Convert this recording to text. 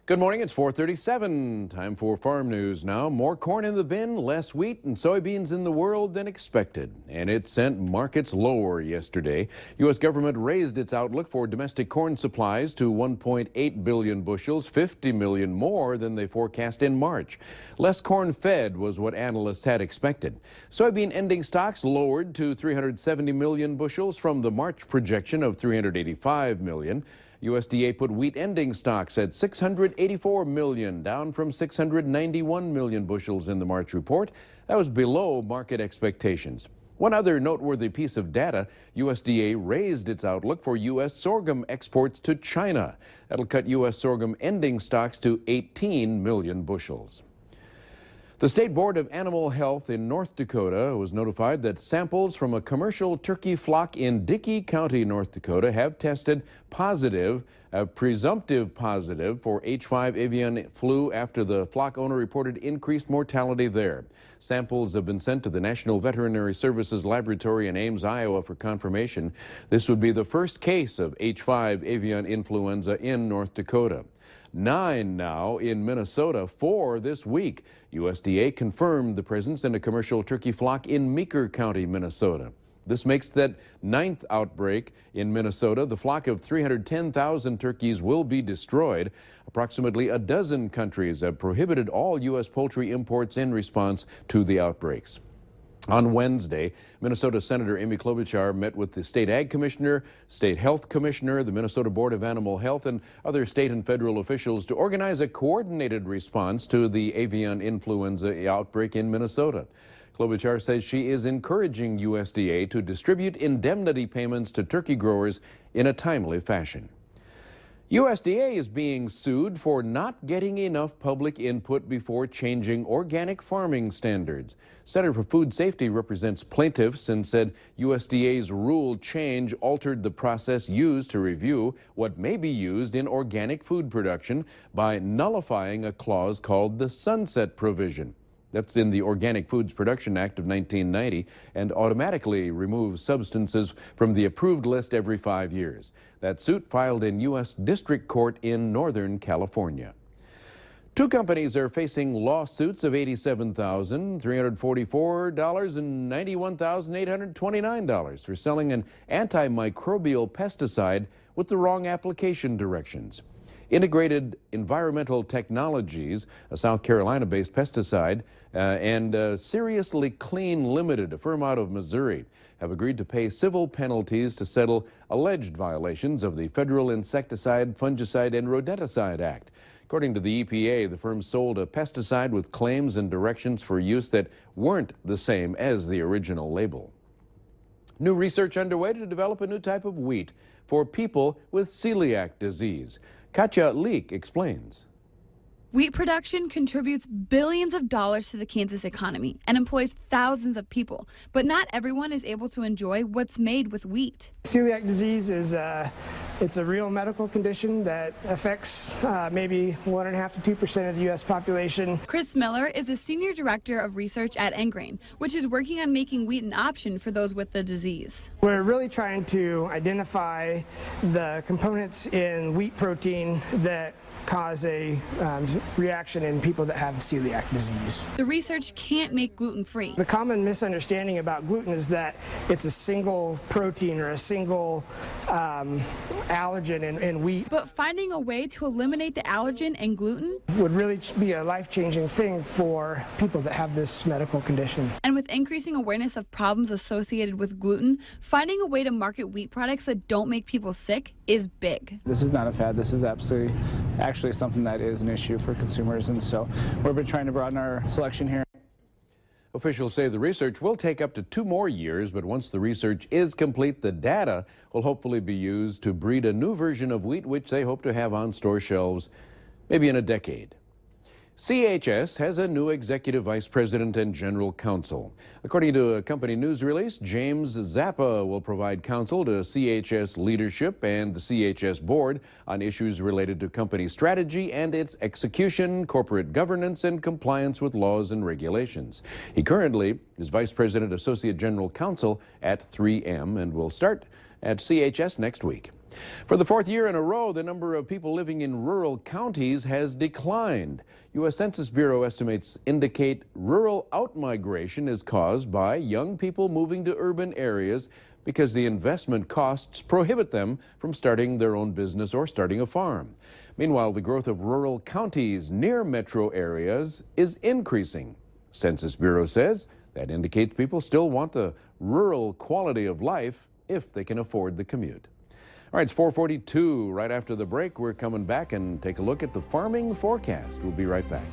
Good morning, it's 4:37. Time for farm news now. More corn in the bin, less wheat and soybeans in the world than expected. And it sent markets lower yesterday. U.S. government raised its outlook for domestic corn supplies to 1.8 billion bushels, 50 million more than they forecast in March. Less corn fed was what analysts had expected. Soybean ending stocks lowered to 370 million bushels from the March projection of 385 million. USDA put wheat ending stocks at 684 million, down from 691 million bushels in the March report. That was below market expectations. One other noteworthy piece of data, USDA raised its outlook for U.S. sorghum exports to China. That'll cut U.S. sorghum ending stocks to 18 million bushels. The State Board of Animal Health in North Dakota was notified that samples from a commercial turkey flock in Dickey County, North Dakota, have tested positive, presumptive positive for H5 avian flu after the flock owner reported increased mortality there. Samples have been sent to the National Veterinary Services Laboratory in Ames, Iowa for confirmation. This would be the first case of H5 avian influenza in North Dakota. 9 now in Minnesota, 4 this week. USDA confirmed the presence in a commercial turkey flock in Meeker County, Minnesota. This makes that 9th outbreak in Minnesota. The flock of 310,000 turkeys will be destroyed. Approximately a dozen countries have prohibited all U.S. poultry imports in response to the outbreaks. On Wednesday, Minnesota Senator Amy Klobuchar met with the State Ag Commissioner, State Health Commissioner, the Minnesota Board of Animal Health, and other state and federal officials to organize a coordinated response to the avian influenza outbreak in Minnesota. Klobuchar says she is encouraging USDA to distribute indemnity payments to turkey growers in a timely fashion. USDA is being sued for not getting enough public input before changing organic farming standards. Center for Food Safety represents plaintiffs and said USDA's rule change altered the process used to review what may be used in organic food production by nullifying a clause called the sunset provision. That's in the Organic Foods Production Act of 1990 and automatically removes substances from the approved list every 5 years. That suit filed in U.S. District Court in Northern California. 2 companies are facing lawsuits of $87,344 and $91,829 for selling an antimicrobial pesticide with the wrong application directions. Integrated Environmental Technologies, a South Carolina-based pesticide, and Seriously Clean Limited, a firm out of Missouri, have agreed to pay civil penalties to settle alleged violations of the Federal Insecticide, Fungicide, and Rodenticide Act. According to the EPA, the firm sold a pesticide with claims and directions for use that weren't the same as the original label. New research underway to develop a new type of wheat for people with celiac disease. Katja Leek explains. Wheat production contributes billions of dollars to the Kansas economy and employs thousands of people, but not everyone is able to enjoy what's made with wheat. Celiac disease is it's a real medical condition that affects maybe 1.5 to 2% of the U.S. population. Chris Miller is a senior director of research at Engrain, which is working on making wheat an option for those with the disease. We're really trying to identify the components in wheat protein that cause a reaction in people that have celiac disease. The research can't make gluten-free. The common misunderstanding about gluten is that it's a single protein or a single allergen in wheat. But finding a way to eliminate the allergen in gluten would really be a life-changing thing for people that have this medical condition. And with increasing awareness of problems associated with gluten, finding a way to market wheat products that don't make people sick is big. This is not a fad. This is actually something that is an issue for consumers, and so we've been trying to broaden our selection here. Officials say the research will take up to 2 more years, but once the research is complete, the data will hopefully be used to breed a new version of wheat, which they hope to have on store shelves maybe in a decade. CHS has a new executive vice president and general counsel. According to a company news release, James Zappa will provide counsel to CHS leadership and the CHS board on issues related to company strategy and its execution, corporate governance, and compliance with laws and regulations. He currently is vice president associate general counsel at 3M and will start at CHS next week. For the fourth year in a row, the number of people living in rural counties has declined. U.S. Census Bureau estimates indicate rural outmigration is caused by young people moving to urban areas because the investment costs prohibit them from starting their own business or starting a farm. Meanwhile, the growth of rural counties near metro areas is increasing. Census Bureau says that indicates people still want the rural quality of life if they can afford the commute. All right, it's 4:42. Right after the break, we're coming back and take a look at the farming forecast. We'll be right back.